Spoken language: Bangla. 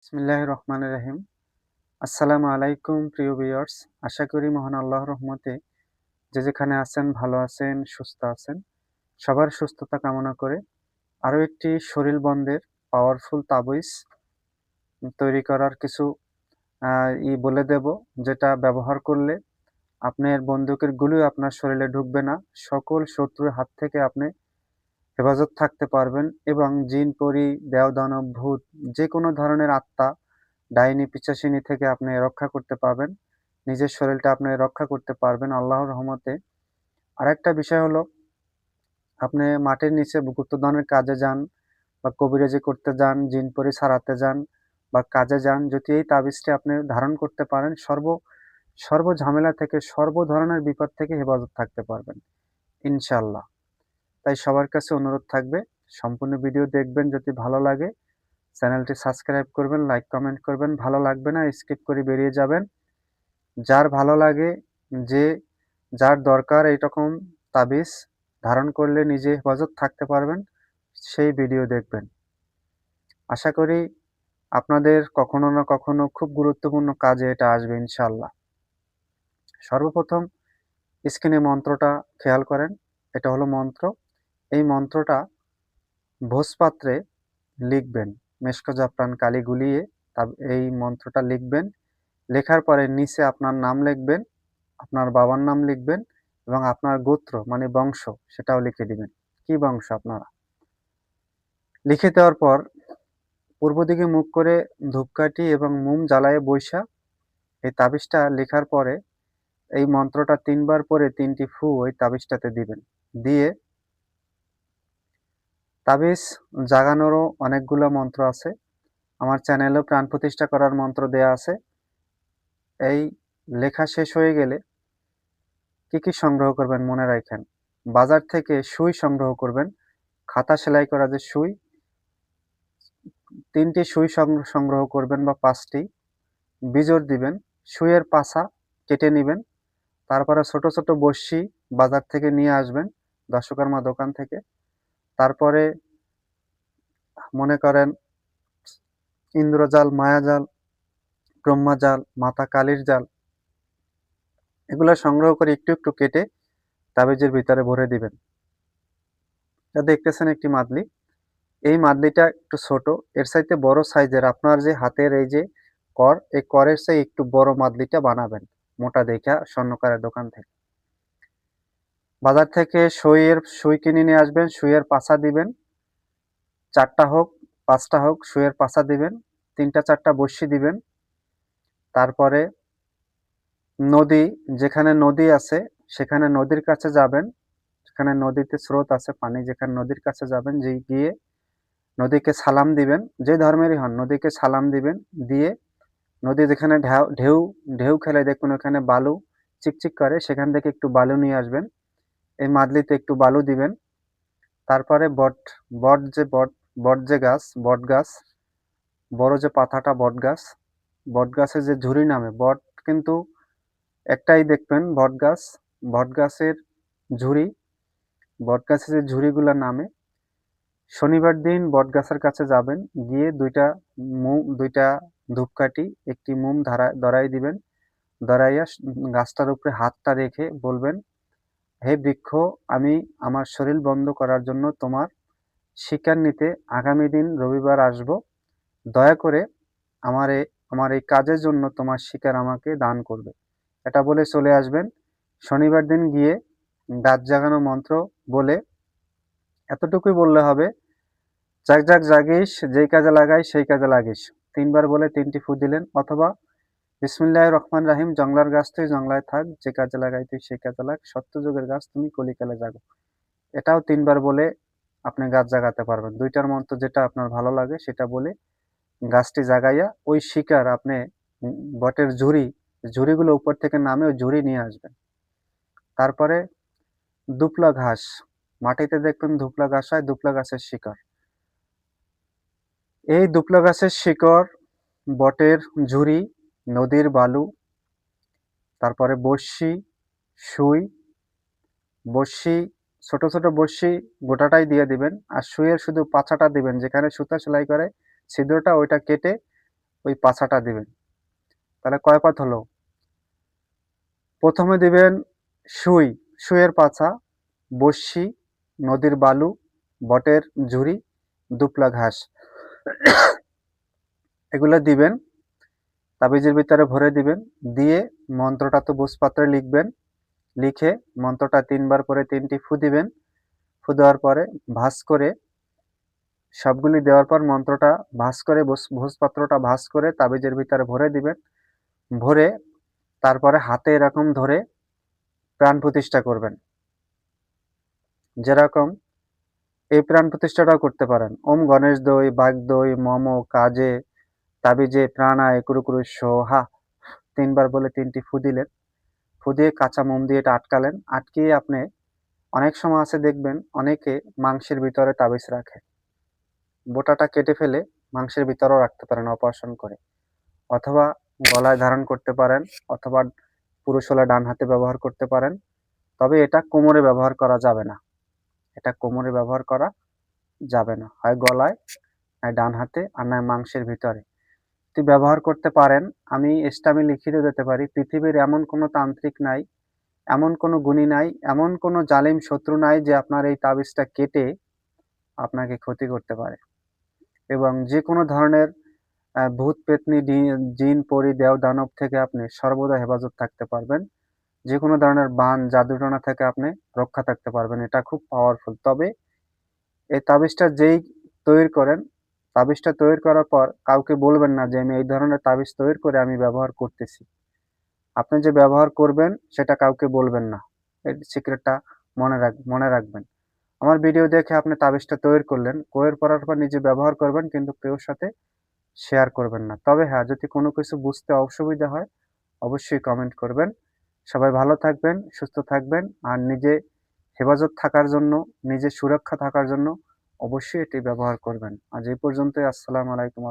বিসমিল্লাহির রহমানির রহিম। আসসালামু আলাইকুম প্রিয় ভিউয়ার্স। আশা করি মহান আল্লাহর রহমতে যে যেখানে আছেন ভালো আছেন, সুস্থ আছেন। সবার সুস্থতা কামনা করে আরো একটি শরীর বন্ধের পাওয়ারফুল তাবিজ তৈরি করার কিছু বলে দেব, যেটা ব্যবহার করলে আপনার বন্দুকের গুলি আপনার শরীরে ঢুকবে না। সকল শত্রুর হাত থেকে আপনি হেফাজত থাকতে পারবেন এবং জিন, পরী, দেও-দানব, ভূত যেকোনো ধরনের আত্মা, ডাইনি, পিশাচিনী থেকে আপনি রক্ষা করতে পারবেন। নিজের শরীরটা আপনি রক্ষা করতে পারবেন আল্লাহর রহমতে। আরেকটা বিষয় হলো, আপনি মাটির নিচে গুপ্তধনের কাজে যান বা কবিরাজি করতে যান, জিন-পরী ছাড়াতে যান বা কাজে যান, যদি এই তাবিজটি আপনি ধারণ করতে পারেন, সর্ব ঝামেলা থেকে, সর্ব ধরনের বিপদ থেকে হেফাজত থাকতে পারবেন ইনশাআল্লাহ। তাই সবার কাছে অনুরোধ থাকবে, সম্পূর্ণ ভিডিও দেখবেন। যদি ভালো লাগে চ্যানেলটি সাবস্ক্রাইব করবেন, লাইক কমেন্ট করবেন। ভালো লাগবে না স্কিপ করে বেরিয়ে যাবেন। যার ভালো লাগে, যে যার দরকার এইরকম তাবিজ ধারণ করলে নিজে হেফাজত থাকতে পারবেন, সেই ভিডিও দেখবেন। আশা করি আপনাদের কখনো না কখনো খুব গুরুত্বপূর্ণ কাজে এটা আসবে ইনশাআল্লাহ। সর্বপ্রথম স্ক্রিনে মন্ত্রটা খেয়াল করেন। এটা হলো মন্ত্র। এই মন্ত্রটা ভোজপাত্রে লিখবেন। মেশক জাফরান কালি গুলিয়ে এই মন্ত্রটা লিখবেন। লেখার পরে নিচে আপনার নাম লিখবেন, আপনার বাবার নাম লিখবেন এবং আপনার গোত্র মানে বংশ সেটাও লিখে দিবেন। কি বংশ আপনারা? লিখে দেওয়ার পর পূর্ব দিকে মুখ করে ধূপকাঠি এবং মোম জ্বালায়ে বইসা এই তাবিজটা লেখার পরে এই মন্ত্রটা ৩ বার পরে ৩ টি ফু ওই তাবিজটাতে দিবেন। দিয়ে তাবিজ জাগানোরও অনেকগুলো মন্ত্র আছে। আমার চ্যানেলেও প্রাণ প্রতিষ্ঠা করার মন্ত্র দেয়া আছে। এই লেখা শেষ হয়ে গেলে কি সংগ্রহ করবেন মনে রাখেন। বাজার থেকে সুই সংগ্রহ করবেন। খাতা সেলাই করা যে সুই, ৩ টি সুই সংগ্রহ করবেন বা ৫ টি। বিজোড় দিবেন। সুইয়ের পাছা কেটে নিবেন। তারপরে ছোট ছোট বড়শি বাজার থেকে নিয়ে আসবেন, দশকর্মা দোকান থেকে। তারপরে মনে করেন ইন্দ্রজাল, মায়াজাল, ব্রহ্মাজাল, মাতা কালীর জাল, এগুলো সংগ্রহ করে একটু একটু কেটে তাবিজের ভিতরে ভরে দিবেন। এটা দেখতেছেন একটি মাদলি। এই মাদলিটা একটু ছোট, এর চাইতে বড় সাইজের আপনার যে হাতের এই যে কর, এই করের চেয়ে একটু বড় মাদলিটা বানাবেন, মোটা দেখা স্বর্ণকারের দোকান থেকে। বাজার থেকে সুই কিনে নিয়ে আসবেন। সুইয়ের পাছা দিবেন, ৪টা হোক ৫টা হোক সুইয়ের পাছা দিবেন। ৩টা ৪টা বড়শি দিবেন। তারপরে নদী, যেখানে নদী আছে সেখানে নদীর কাছে যাবেন। যেখানে নদীতে স্রোত আছে পানি, যেখানে নদীর কাছে যাবেন, গিয়ে নদীকে সালাম দিবেন। যে ধর্মেরই হন নদীকে সালাম দিবেন। দিয়ে নদী যেখানে ঢেউ ঢেউ খেলে দেখবেন ওখানে বালু চিকচিক করে, সেখান থেকে একটু বালু নিয়ে আসবেন। এই মাদলিতে একটু বালু দিবেন। তারপরে বট যে গাছ, বট গাছ, বড় যে পাতাটা বট গাছের যে ঝুরি নামে, বট কিন্তু একটাই দেখবেন বট গাছ। বট গাছের ঝুরি, বট গাছের যে ঝুরিগুলা নামে, শনিবার দিন বটগাছের কাছে যাবেন। গিয়ে দুইটা ধূপকাঠি, একটি মোম ধরাই দিবেন। ধরাইয়া গাছটার উপরে হাতটা রেখে বলবেন, হে বৃক্ষ, আমি আমার শরীর বন্ধ করার জন্য তোমার শিকার নিতে আগামী দিন রবিবার আসব। দয়া করে আমার এই কাজের জন্য তোমার শিকার আমাকে দান করবে। এটা বলে চলে আসবেন। শনিবার দিন গিয়ে দাঁত জাগানো মন্ত্র বলে এতটুকুই বললে হবে, জাগ জাগ জাগিস, যেই কাজে লাগাই সেই কাজে লাগিস। ৩ বার বলে ৩টি ফু দিলেন। অথবা বিসমিল্লাহির রহমান রাহিম, জংলার গাছ তুই জংলায় থাক, যে কাজে লাগাই তুই সেই কাজে লাগ, সত্যযুগের গাছ তুমি কলিকালে জাগো। এটাও ৩ বার বলে আপনি গাছ জাগাতে পারবেন। ২টার মন্ত্র যেটা আপনার ভালো লাগে সেটা বলে গাছটি জাগাইয়া ওই শিকার আপনি বটের ঝুরিগুলো উপর থেকে নামে ওই ঝুরি নিয়ে আসবেন। তারপরে দুপলা ঘাস, মাটিতে দেখবেন দুপলা ঘাস হয়, দুপলা গাছের শিকড়। এই দুপলা গাছের শিকড়, বটের ঝুরি, নদীর বালু, তারপরে সুই, বড়শি, ছোট ছোট বড়শি গোটাটাই দিয়ে দিবেন। আর সুইয়ের শুধু পাছাটা দিবেন, যেখানে সুতা সেলাই করে ছিদ্রটা ওইটা কেটে ওই পাছাটা দিবেন। তাহলে কয় পাত হলো? প্রথমে দিবেন সুই, সুইয়ের পাছা, বড়শি, নদীর বালু, বটের ঝুড়ি, দুপলা ঘাস এগুলো দিবেন, তাবিজের ভিতরে ভরে দিবেন। দিয়ে মন্ত্রটা তো ভোজপাত্রে লিখবেন, লিখে মন্ত্রটা ৩ বার করে ৩টি ফু দিবেন। ফু দেওয়ার পরে ভাঁজ করে সবগুলি দেওয়ার পর মন্ত্রটা ভাঁজ করে ভোজপাত্রটা ভাঁজ করে তাবিজের ভিতরে ভরে দিবেন। ভরে তারপরে হাতে এরকম ধরে প্রাণ প্রতিষ্ঠা করবেন। যেরকম এই প্রাণ প্রতিষ্ঠাটাও করতে পারেন। ওম গণেশ দই, বাগদই, মম, কাজে, তাবিজে, প্রাণায়, কুরুকুরু সোহা ৩ বার বলে ৩টি ফু দিলেন। ফু দিয়ে কাঁচা মোম দিয়ে এটা আটকালেন। আটকিয়ে আপনি অনেক সময় আছে দেখবেন অনেকে মাংসের ভিতরে তাবিজ রাখে। বোটাটা কেটে ফেলে মাংসের ভিতরেও রাখতে পারেন অপারেশন করে। অথবা গলায় ধারণ করতে পারেন, অথবা পুরুষ হলে ডান হাতে ব্যবহার করতে পারেন। তবে এটা কোমরে ব্যবহার করা যাবে না। এটা কোমরে ব্যবহার করা যাবে না। হয় গলায়, নয় ডান হাতে, আর নয় মাংসের ভিতরে। ব্যবহার করতে পারেন। আমি লিখিয়ে দিতে পারি। পৃথিবীর এমন কোনো তান্ত্রিক নাই, এমন কোনো গুণী নাই, এমন কোনো জালিম শত্রু নাই যে আপনার এই তাবিজটা কেটে আপনাকে ক্ষতি করতে পারে। এবং যে কোনো ধরনের ভূত পেতনি, জিন, পরি, দেও, দানব থেকে আপনি সর্বদা হেফাজত থাকতে পারবেন। যে কোনো ধরনের বান, জাদুটনা থেকে আপনি রক্ষা থাকতে পারবেন। এটা খুব পাওয়ারফুল। তবে এই তাবিজটা যেই তৈরি করেন, তাবিজটা তৈরি করার পর কাউকে বলবেন না যে আমি এই ধরনের তাবিজ তৈরি করে আমি ব্যবহার করতেছি। আপনি যে ব্যবহার করবেন সেটা কাউকে বলবেন না। এই সিক্রেটটা মনে রাখবেন। আমার ভিডিও দেখে আপনি তাবিজটা তৈরি করলেন, করার পর নিজে ব্যবহার করবেন, কিন্তু কেউর সাথে শেয়ার করবেন না। তবে হ্যাঁ, যদি কোনো কিছু বুঝতে অসুবিধা হয় অবশ্যই কমেন্ট করবেন। সবাই ভালো থাকবেন, সুস্থ থাকবেন, আর নিজে হেফাজত থাকার জন্য, নিজের সুরক্ষা থাকার জন্য অবশ্যই এটি ব্যবহার করবেন। আজ এই পর্যন্তই। আসসালামু আলাইকুম।